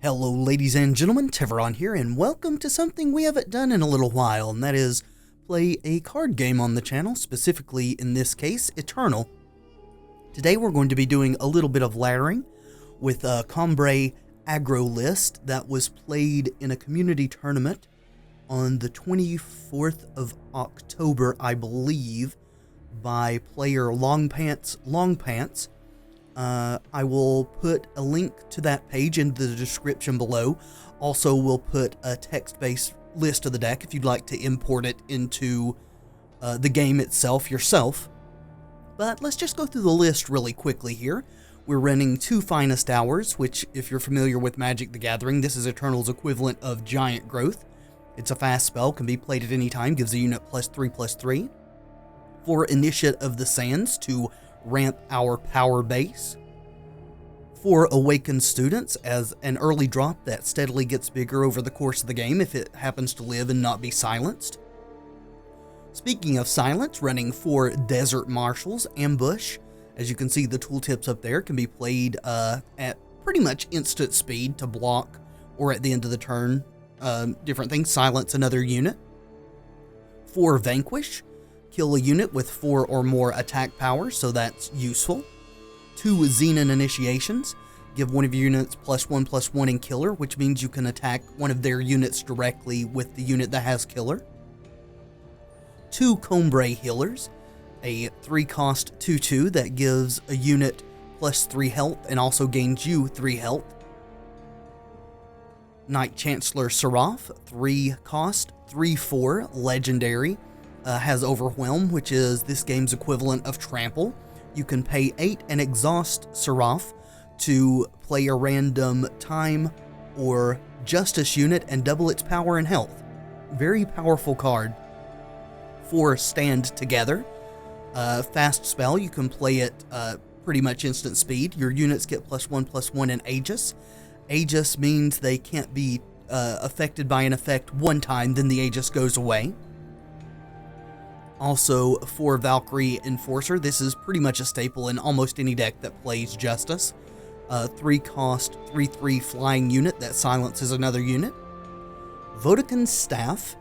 Hello ladies and gentlemen, Tevaron here, and welcome to something we haven't done in a little while, and that is play a card game on the channel, specifically in this case, Eternal. Today we're going to be doing a little bit of laddering with a Combrei aggro list that was played in a community tournament on the 24th of October, I believe, by player Longpants. I will put a link to that page in the description below. Also, we'll put a text-based list of the deck if you'd like to import it into the game itself yourself. But let's just go through the list really quickly here. We're running 2 Finest Hours, which, if you're familiar with Magic the Gathering, this is Eternal's equivalent of Giant Growth. It's a fast spell, can be played at any time, gives a unit +3/+3. 4 Initiate of the Sands to ramp our power base. 4 Awakened Students as an early drop that steadily gets bigger over the course of the game if it happens to live and not be silenced. Speaking of silence, running 4 Desert Marshals, Ambush. As you can see, the tooltips up there can be played at pretty much instant speed to block, or at the end of the turn, different things, silence another unit. 4 Vanquish. Kill a unit with 4 or more attack power, so that's useful. 2 Xenan Initiations. Give one of your units +1/+1 in Killer, which means you can attack one of their units directly with the unit that has Killer. 2 Combrei Healers. A 3-cost 2/2 that gives a unit +3 health and also gains you 3 health. Knight-Chancellor Siraf. 3-cost 3/4 legendary. Has Overwhelm, which is this game's equivalent of Trample. You can pay 8 and exhaust Siraf to play a random time or justice unit and double its power and health. Very powerful card. 4 Stand Together. Fast spell, you can play it pretty much instant speed. Your units get +1/+1 in Aegis. Aegis means they can't be affected by an effect one time, then the Aegis goes away. Also, 4 Valkyrie Enforcer. This is pretty much a staple in almost any deck that plays Justice. 3-cost 3/3 flying unit that silences another unit. Vodakhan's Staff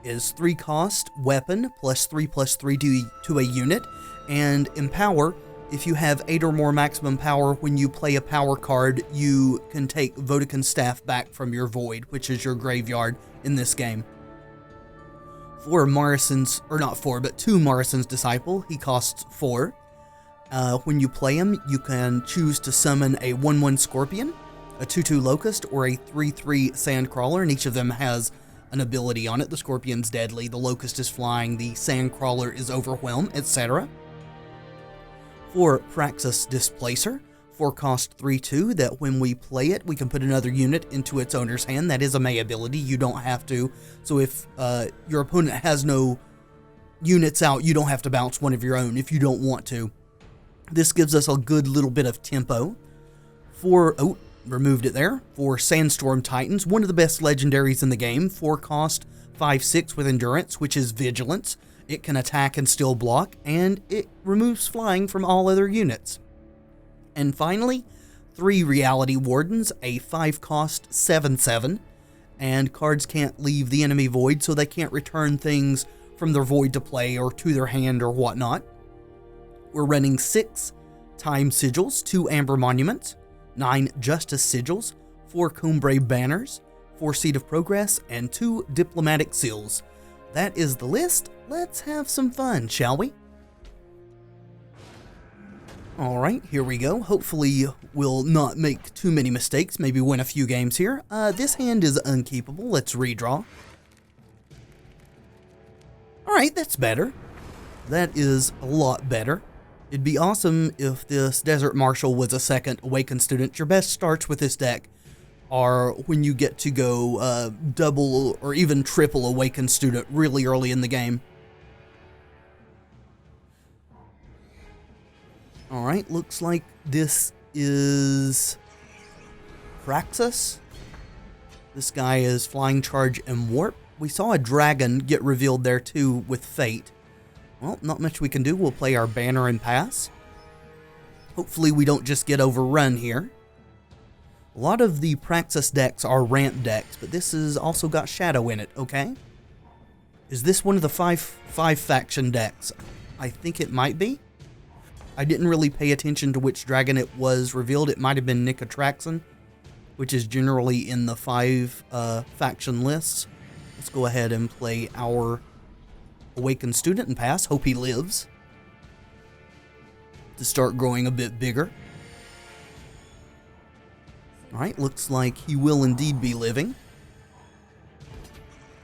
is 3-cost weapon +3/+3 to a unit, and Empower. If you have 8 or more maximum power when you play a power card, you can take Vodakhan's Staff back from your Void, which is your graveyard in this game. 4 Marisen's, or not 4, but 2 Marisen's Disciple. He costs 4. When you play him, you can choose to summon a 1/1 Scorpion, a 2/2 Locust, or a 3/3 Sandcrawler, and each of them has an ability on it. The Scorpion's deadly, the Locust is flying, the Sandcrawler is Overwhelm, etc. 4 Praxis Displacer. 4-cost 3/2 that when we play it, we can put another unit into its owner's hand. That is a May ability. You don't have to. So if your opponent has no units out, you don't have to bounce one of your own if you don't want to. This gives us a good little bit of tempo. 4, removed it there. 4 Sandstorm Titans, one of the best legendaries in the game. 4-cost 5/6 with Endurance, which is Vigilance. It can attack and still block, and it removes flying from all other units. And finally, 3 Reality Wardens, a 5-cost 7/7, and cards can't leave the enemy void, so they can't return things from their void to play or to their hand or whatnot. We're running 6 Time Sigils, 2 Amber Monuments, 9 Justice Sigils, 4 Combrei Banners, 4 Seed of Progress, and 2 Diplomatic Seals. That is the list. Let's have some fun, shall we? Alright, here we go. Hopefully we'll not make too many mistakes, maybe win a few games here. This hand is unkeepable. Let's redraw. Alright, that's better. That is a lot better. It'd be awesome if this Desert Marshal was a 2nd Awakened Student. Your best starts with this deck are when you get to go double or even triple Awakened Student really early in the game. Alright, looks like this is Praxis. This guy is Flying Charge and Warp. We saw a dragon get revealed there too with Fate. Well, not much we can do. We'll play our banner and pass. Hopefully we don't just get overrun here. A lot of the Praxis decks are ramp decks, but this has also got Shadow in it, okay? Is this one of the five faction decks? I think it might be. I didn't really pay attention to which dragon it was revealed. It might have been Knight-Chancellor, which is generally in the 5 faction lists. Let's go ahead and play our Awakened Student and pass. Hope he lives to start growing a bit bigger. Alright, looks like he will indeed be living.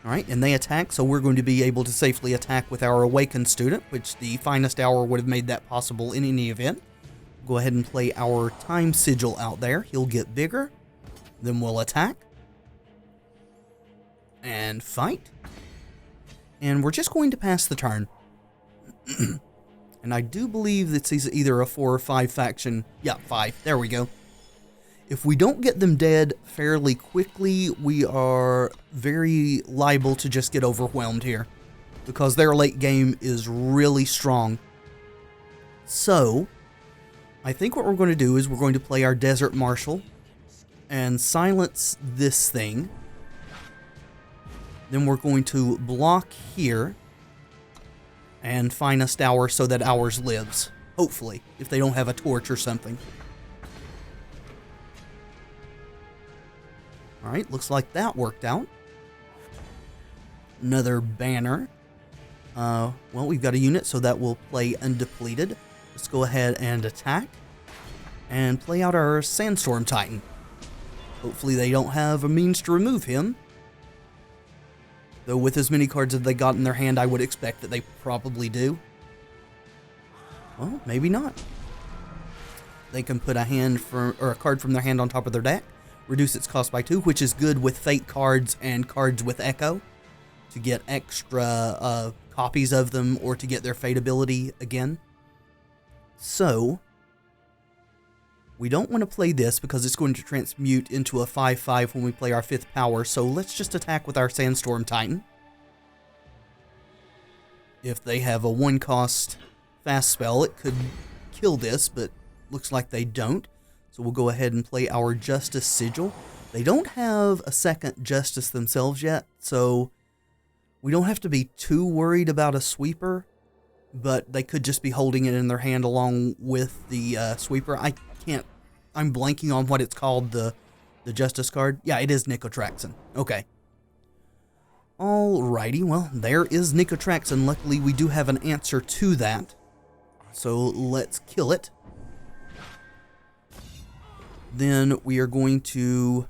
Alright, and they attack, so we're going to be able to safely attack with our Awakened Student, which the Finest Hour would have made that possible in any event. Go ahead and play our Time Sigil out there. He'll get bigger. Then we'll attack. And fight. And we're just going to pass the turn. And I do believe that it's either a 4 or 5 faction. Yeah, 5. There we go. If we don't get them dead fairly quickly, we are very liable to just get overwhelmed here, because their late game is really strong. So, I think what we're going to do is we're going to play our Desert Marshal and silence this thing. Then we're going to block here and Finest Hour so that ours lives. Hopefully, if they don't have a torch or something. Alright, looks like that worked out. Another banner. Well, we've got a unit, so that will play undepleted. Let's go ahead and attack. And play out our Sandstorm Titan. Hopefully they don't have a means to remove him. Though with as many cards as they got in their hand, I would expect that they probably do. Well, maybe not. They can put a card from their hand on top of their deck. Reduce its cost by 2, which is good with Fate cards and cards with Echo, to get extra copies of them or to get their Fate ability again. So, we don't want to play this because it's going to transmute into a 5/5 when we play our 5th power, so let's just attack with our Sandstorm Titan. If they have a 1-cost fast spell, it could kill this, but looks like they don't. So we'll go ahead and play our Justice Sigil. They don't have a second Justice themselves yet, so we don't have to be too worried about a sweeper, but they could just be holding it in their hand along with the sweeper. I'm blanking on what it's called, the Justice card. Yeah, it is Knight-Chancellor. Okay. Alrighty, well, there is Knight-Chancellor. Luckily, we do have an answer to that. So let's kill it. Then we are going to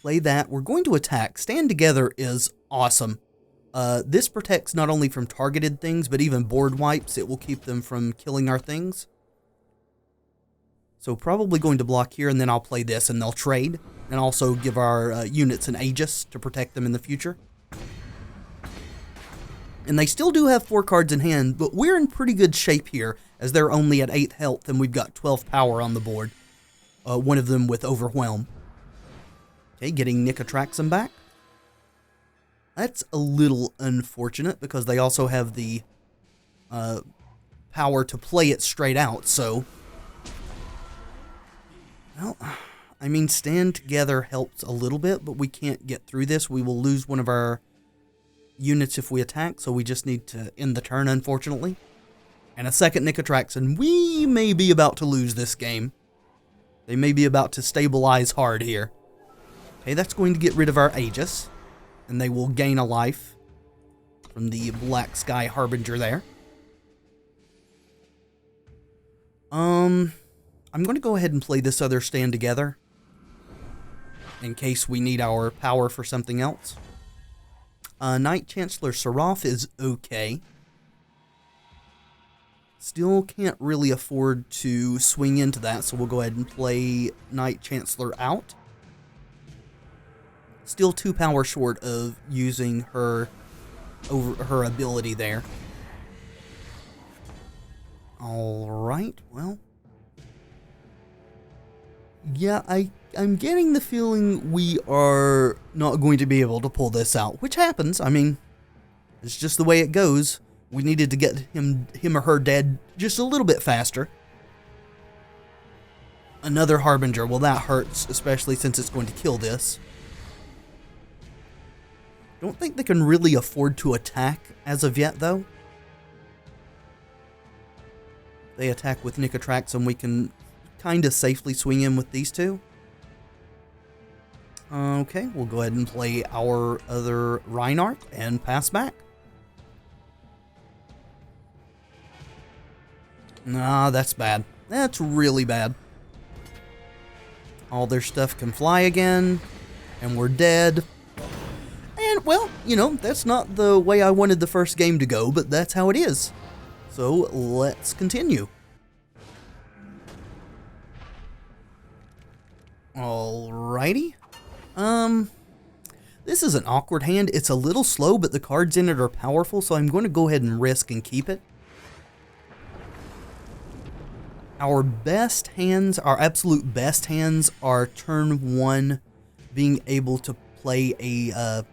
play that. We're going to attack. Stand Together is awesome. This protects not only from targeted things, but even board wipes. It will keep them from killing our things. So probably going to block here, and then I'll play this, and they'll trade. And also give our units an Aegis to protect them in the future. And they still do have 4 cards in hand, but we're in pretty good shape here, as they're only at 8th health, and we've got 12 power on the board. One of them with Overwhelm. Okay, getting Knight-Chancellor back. That's a little unfortunate, because they also have the power to play it straight out, so... Well, I mean, Stand Together helps a little bit, but we can't get through this. We will lose one of our units if we attack, so we just need to end the turn, unfortunately. And a second Knight-Chancellor, and we may be about to lose this game. They may be about to stabilize hard here. Okay, that's going to get rid of our Aegis, and they will gain a life from the Black Sky Harbinger there. I'm going to go ahead and play this other Stand Together, in case we need our power for something else. Knight-Chancellor Siraf is okay. Still can't really afford to swing into that, so we'll go ahead and play Knight-Chancellor out. Still 2 power short of using her ability there. Alright, well. Yeah, I'm getting the feeling we are not going to be able to pull this out, which happens. I mean, it's just the way it goes. We needed to get him or her dead just a little bit faster. Another Harbinger. Well, that hurts, especially since it's going to kill this. Don't think they can really afford to attack as of yet, though. They attack with Nicotrax, and we can kind of safely swing in with these two. Okay, we'll go ahead and play our other Reinhardt and pass back. Nah, that's bad. That's really bad. All their stuff can fly again, and we're dead. And, well, you know, that's not the way I wanted the first game to go, but that's how it is. So, let's continue. Alrighty. This is an awkward hand. It's a little slow, but the cards in it are powerful, so I'm going to go ahead and risk and keep it. Our best hands, our absolute best hands, are turn 1 being able to play a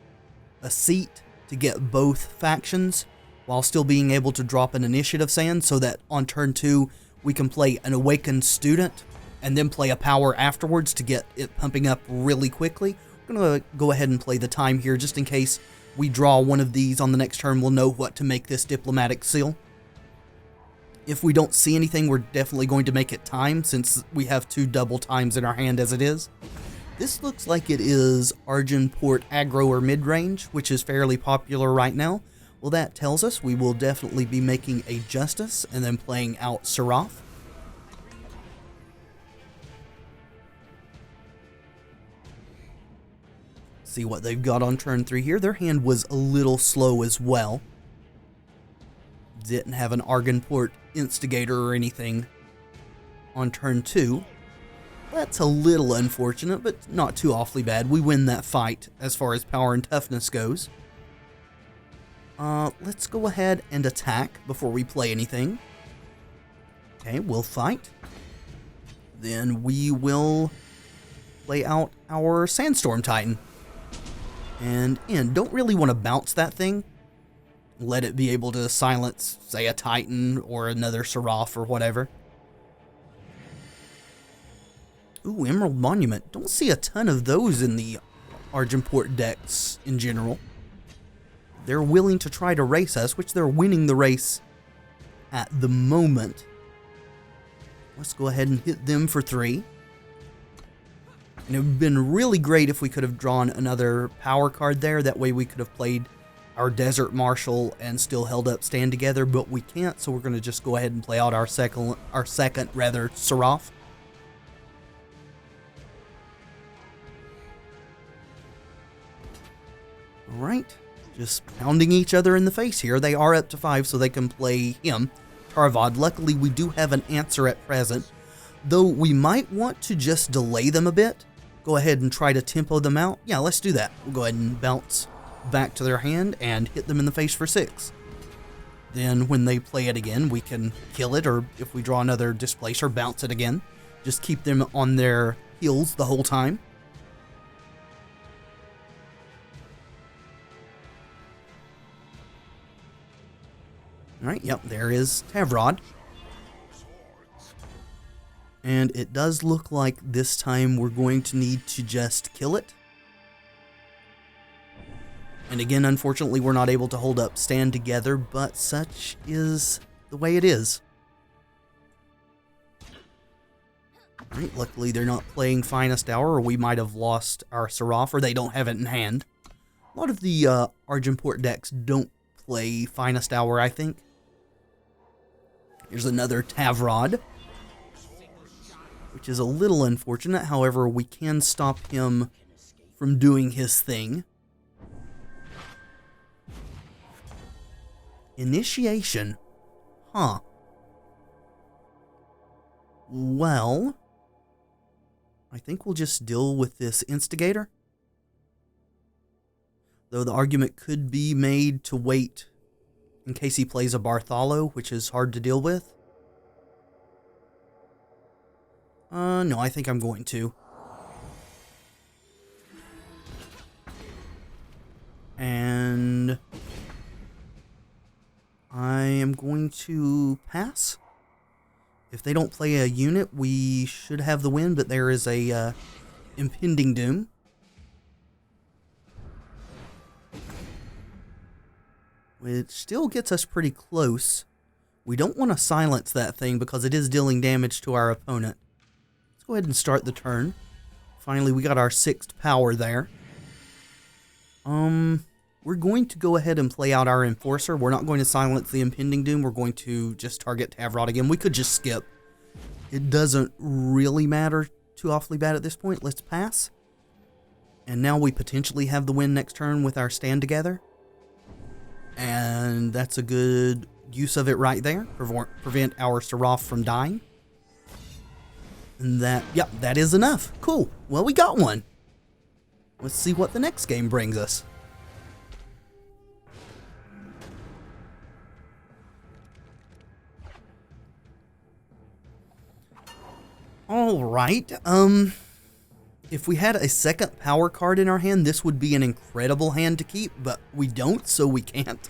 seat to get both factions while still being able to drop an initiative sand, so that on turn 2 we can play an awakened student and then play a power afterwards to get it pumping up really quickly. I'm going to go ahead and play the time here just in case we draw one of these on the next turn. We'll know what to make this diplomatic seal. If we don't see anything, we're definitely going to make it time, since we have 2 double times in our hand as it is. This looks like it is Argenport aggro or mid-range, which is fairly popular right now. Well, that tells us we will definitely be making a Justice and then playing out Siraf. See what they've got on turn 3 here. Their hand was a little slow as well. Didn't have an Argenport Instigator or anything on turn 2. That's a little unfortunate, but not too awfully bad. We win that fight as far as power and toughness goes. Let's go ahead and attack before we play anything. Okay, we'll fight. Then we will play out our Sandstorm Titan. And don't really want to bounce that thing. Let it be able to silence, say, a Titan or another Siraf or whatever. Ooh, Emerald Monument. Don't see a ton of those in the Argenport decks in general. They're willing to try to race us, which they're winning the race at the moment. Let's go ahead and hit them for 3. And it would have been really great if we could have drawn another power card there. That way we could have played our Desert Marshal and still held up stand together, but we can't, so we're going to just go ahead and play out our second Siraf. Alright, just pounding each other in the face here. They are up to 5, so they can play him, Tarvad. Luckily, we do have an answer at present, though we might want to just delay them a bit. Go ahead and try to tempo them out. Yeah, let's do that. We'll go ahead and bounce back to their hand and hit them in the face for 6. Then when they play it again, we can kill it, or if we draw another Displacer, bounce it again. Just keep them on their heels the whole time. Alright, yep, there is Tevaron. And it does look like this time we're going to need to just kill it. And again, unfortunately, we're not able to hold up stand together, but such is the way it is. Alright, luckily they're not playing Finest Hour, or we might have lost our Siraf, or they don't have it in hand. A lot of the Argenport decks don't play Finest Hour, I think. Here's another Tavrod, which is a little unfortunate. However, we can stop him from doing his thing. Initiation. Huh. Well, I think we'll just deal with this Instigator. Though the argument could be made to wait in case he plays a Bartholo, which is hard to deal with. No, I think I'm going to. And I am going to pass If they don't play a unit, we should have the win, but there is a impending doom. Which still gets us pretty close. We don't want to silence that thing because it is dealing damage to our opponent. Let's go ahead and start the turn. Finally, we got our 6th power there. We're going to go ahead and play out our Enforcer. We're not going to silence the impending doom. We're going to just target Tevaron again. We could just skip. It doesn't really matter too awfully bad at this point. Let's pass. And now we potentially have the win next turn with our stand together. And that's a good use of it right there. Prevent our Siraf from dying. And that, yep, that is enough. Cool. Well, we got one. Let's see what the next game brings us. Alright, if we had a second power card in our hand, this would be an incredible hand to keep, but we don't, so we can't.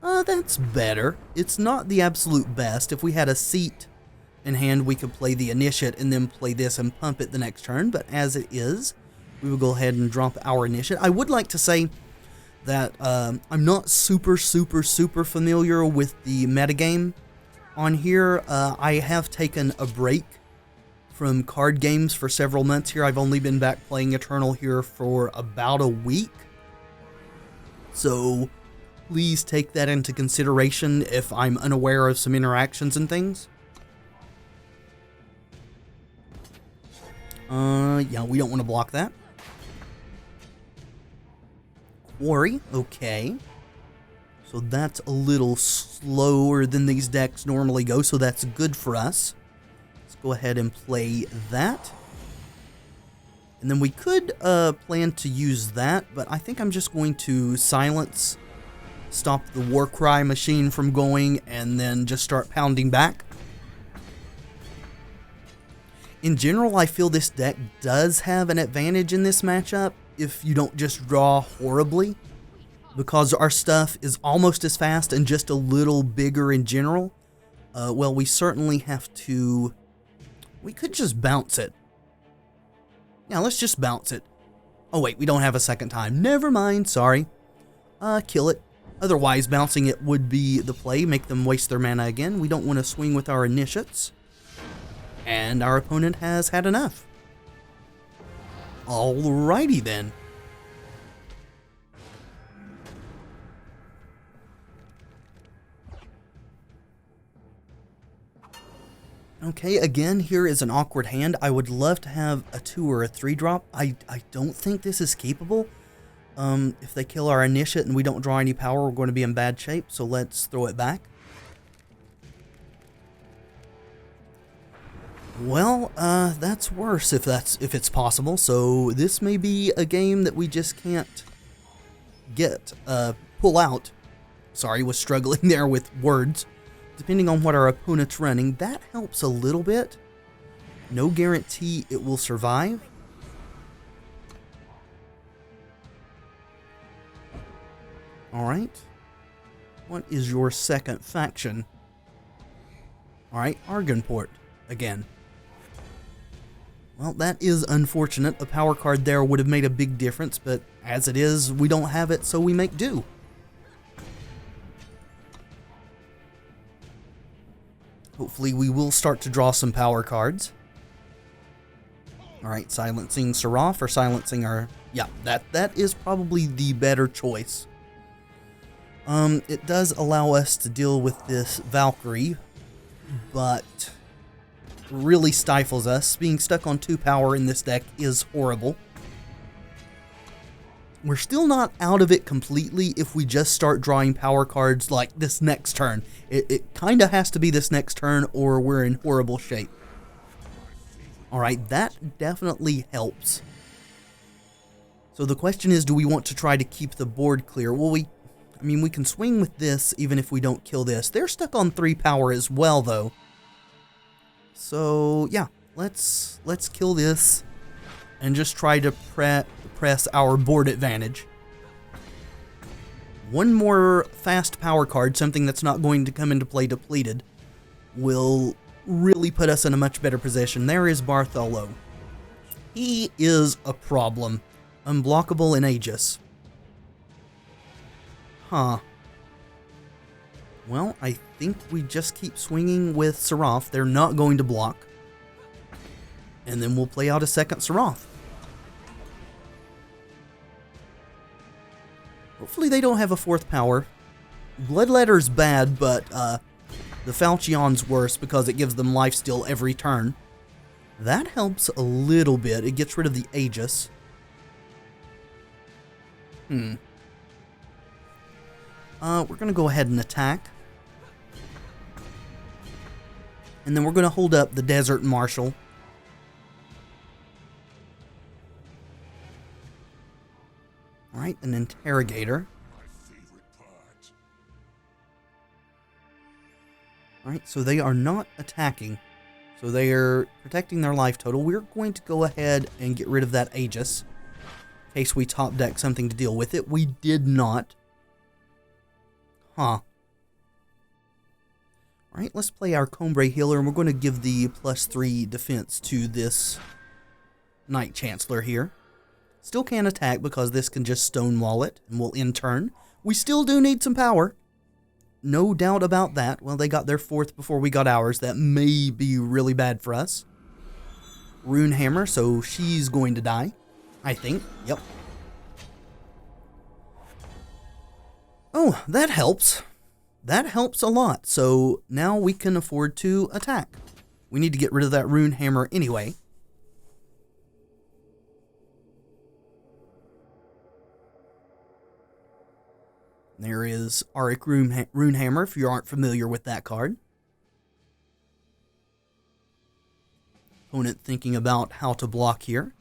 That's better. It's not the absolute best. If we had a seat in hand, we could play the Initiate and then play this and pump it the next turn, but as it is, we will go ahead and drop our Initiate. I would like to say that I'm not super familiar with the metagame on here. I have taken a break from card games for several months here. I've only been back playing Eternal here for about a week. So please take that into consideration if I'm unaware of some interactions and things. Yeah, we don't want to block that. Quarry, okay. So that's a little slower than these decks normally go, so that's good for us. Let's go ahead and play that. And then we could plan to use that, but I think I'm just going to silence, stop the Warcry machine from going, and then just start pounding back. In general, I feel this deck does have an advantage in this matchup if you don't just draw horribly, because our stuff is almost as fast and just a little bigger in general. Well, we certainly have to... We could just bounce it. Yeah, let's just bounce it. Oh wait, we don't have a second time. Never mind, sorry. Kill it. Otherwise, bouncing it would be the play. Make them waste their mana again. We don't want to swing with our Initiates. And our opponent has had enough. Alrighty then. Okay, again, here is an awkward hand. I would love to have a 2 or a 3 drop. I don't think this is capable. If they kill our Initiate and we don't draw any power, we're going to be in bad shape, so let's throw it back. Well, that's worse if it's possible, so this may be a game that we just can't pull out. Sorry, was struggling there with words. Depending on what our opponent's running, that helps a little bit. No guarantee it will survive. Alright. What is your second faction? Alright, Argenport again. Well, that is unfortunate. A power card there would have made a big difference, but as it is, we don't have it, so we make do. Hopefully we will start to draw some power cards. Alright, silencing Siraf or silencing our... Yeah, that is probably the better choice. It does allow us to deal with this Valkyrie, but really stifles us. Being stuck on 2 power in this deck is horrible. We're still not out of it completely if we just start drawing power cards like this next turn. It kind of has to be this next turn or we're in horrible shape. Alright, that definitely helps. So the question is, do we want to try to keep the board clear? Well, we can swing with this even if we don't kill this. They're stuck on 3 power as well, though. So, yeah, let's kill this and just try to press our board advantage. One more fast power card, something that's not going to come into play depleted, will really put us in a much better position. There is Bartholo. He is a problem. Unblockable in Aegis. Huh. Well, I think we just keep swinging with Siraf. They're not going to block. And then we'll play out a second Siraf. Hopefully they don't have a fourth power. Bloodletter's bad, but the Falchion's worse because it gives them lifesteal every turn. That helps a little bit. It gets rid of the Aegis. We're going to go ahead and attack. And then we're going to hold up the Desert Marshal. Alright, an Interrogator. Alright, so they are not attacking. So they are protecting their life total. We're going to go ahead and get rid of that Aegis. In case we top deck something to deal with it. We did not. Huh. Alright, let's play our Combrei healer, and we're going to give the +3 defense to this Knight-Chancellor here. Still can't attack because this can just stonewall it, and we'll end turn. We still do need some power. No doubt about that. Well, they got their fourth before we got ours. That may be really bad for us. Rune Hammer, so she's going to die. I think. Yep. Oh, that helps. That helps a lot. So now we can afford to attack. We need to get rid of that Rune Hammer anyway. There is Auric Rune Hammer, if you aren't familiar with that card. Opponent thinking about how to block here.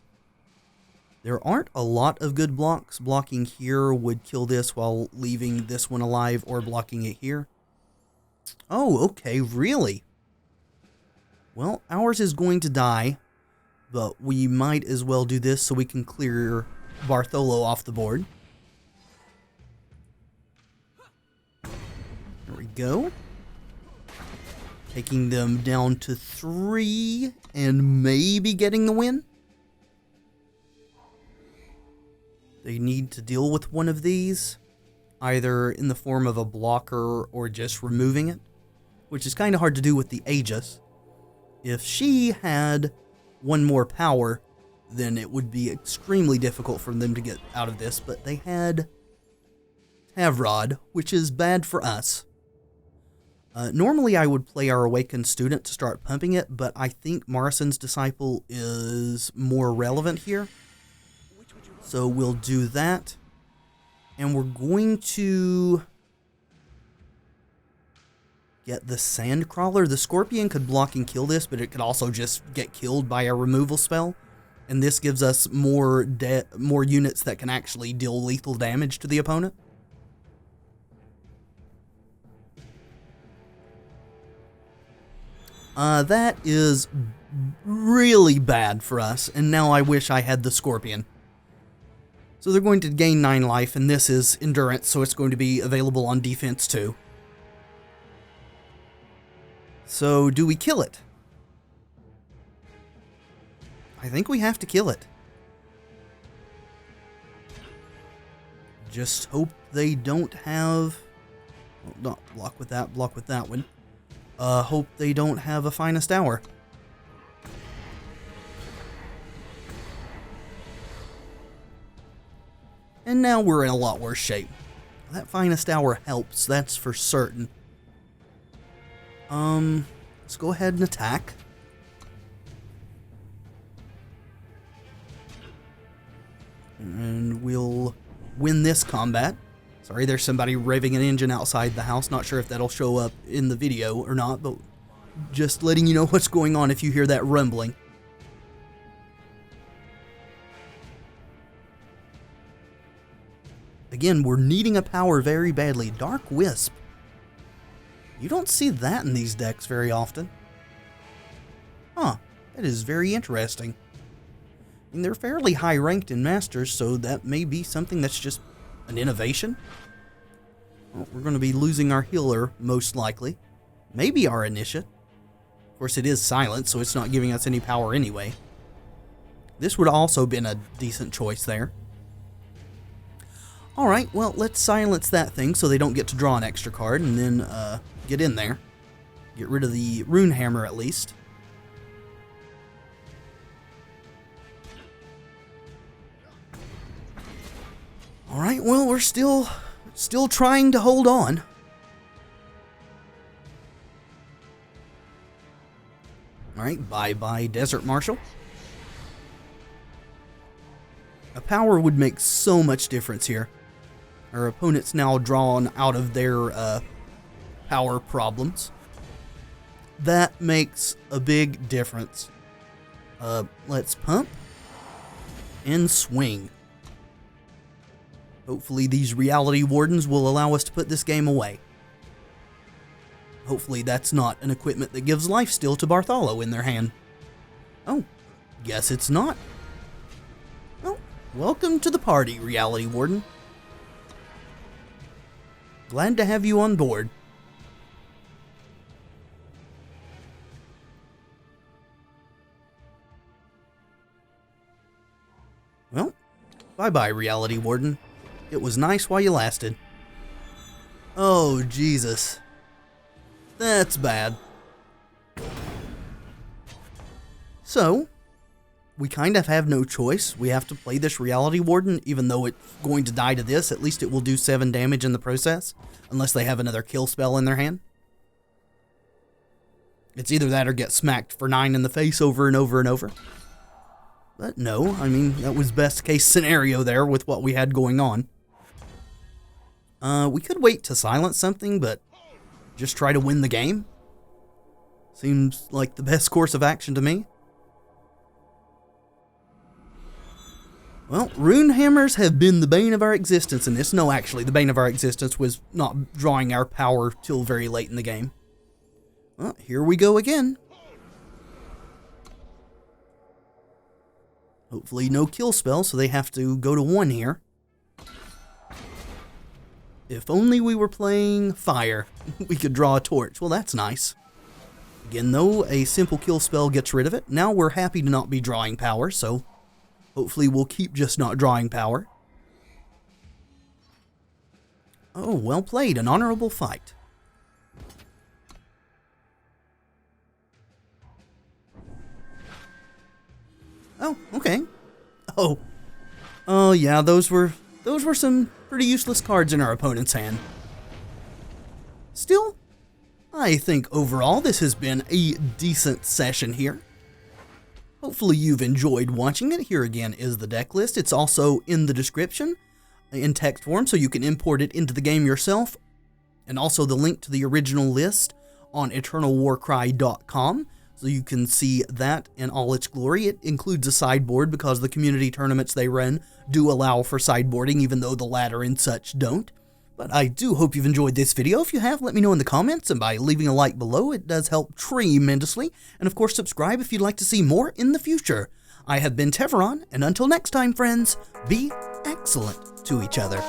There aren't a lot of good blocks. Blocking here would kill this while leaving this one alive, or blocking it here. Oh, okay, really? Well, ours is going to die, but we might as well do this so we can clear Bartholo off the board. There we go. Taking them down to 3 and maybe getting the win. They need to deal with one of these, either in the form of a blocker or just removing it, which is kind of hard to do with the Aegis. If she had one more power, then it would be extremely difficult for them to get out of this, but they had Tevaron, which is bad for us. Normally I would play our Awakened Student to start pumping it, but I think Marisen's Disciple is more relevant here. So we'll do that. And we're going to get the Sandcrawler. The Scorpion could block and kill this, but it could also just get killed by a removal spell. And this gives us more units that can actually deal lethal damage to the opponent. That is really bad for us, and now I wish I had the Scorpion. So they're going to gain 9 life, and this is Endurance, so it's going to be available on defense too. So, do we kill it? I think we have to kill it. Just hope they don't have... Well, not block with that one. Hope they don't have a Finest Hour. And now we're in a lot worse shape. That Finest Hour helps, that's for certain. Let's go ahead and attack. And we'll win this combat. Sorry, there's somebody revving an engine outside the house. Not sure if that'll show up in the video or not, but just letting you know what's going on if you hear that rumbling. Again, we're needing a power very badly. Dark Wisp. You don't see that in these decks very often. Huh, that is very interesting. I mean, they're fairly high ranked in Masters, so that may be something that's just an innovation. Well, we're going to be losing our healer, most likely. Maybe our initiate. Of course, it is silent, so it's not giving us any power anyway. This would also been a decent choice there. Alright, well, let's silence that thing so they don't get to draw an extra card, and then get in there. Get rid of the rune hammer at least. Alright, well, we're still trying to hold on. Alright, bye-bye Desert Marshal. A power would make so much difference here. Our opponent's now drawn out of their power problems. That makes a big difference. Let's pump and swing. Hopefully these reality wardens will allow us to put this game away. Hopefully that's not an equipment that gives lifesteal to Bartholo in their hand. Oh, guess it's not. Well, welcome to the party, Reality Warden. Glad to have you on board. Well, bye-bye, Reality Warden. It was nice while you lasted. Oh, Jesus. That's bad. So, we kind of have no choice. We have to play this Reality Warden, even though it's going to die to this. At least it will do 7 damage in the process, unless they have another kill spell in their hand. It's either that or get smacked for 9 in the face over and over and over. But no, I mean, that was best case scenario there with what we had going on. We could wait to silence something, but just try to win the game. Seems like the best course of action to me. Well, rune hammers have been the bane of our existence in this. No, actually, the bane of our existence was not drawing our power till very late in the game. Well, here we go again. Hopefully no kill spell, so they have to go to 1 here. If only we were playing fire, we could draw a torch. Well, that's nice. Again, though, a simple kill spell gets rid of it. Now we're happy to not be drawing power, so hopefully we'll keep just not drawing power. Oh, well played. An honorable fight. Oh, okay. Oh yeah, those were some pretty useless cards in our opponent's hand. Still, I think overall this has been a decent session here. Hopefully you've enjoyed watching it. Here again is the deck list. It's also in the description in text form, so you can import it into the game yourself. And also the link to the original list on eternalwarcry.com. So you can see that in all its glory. It includes a sideboard because the community tournaments they run do allow for sideboarding, even though the ladder and such don't. But I do hope you've enjoyed this video. If you have, let me know in the comments, and by leaving a like below, it does help tremendously. And of course, subscribe if you'd like to see more in the future. I have been Tevaron, and until next time, friends, be excellent to each other.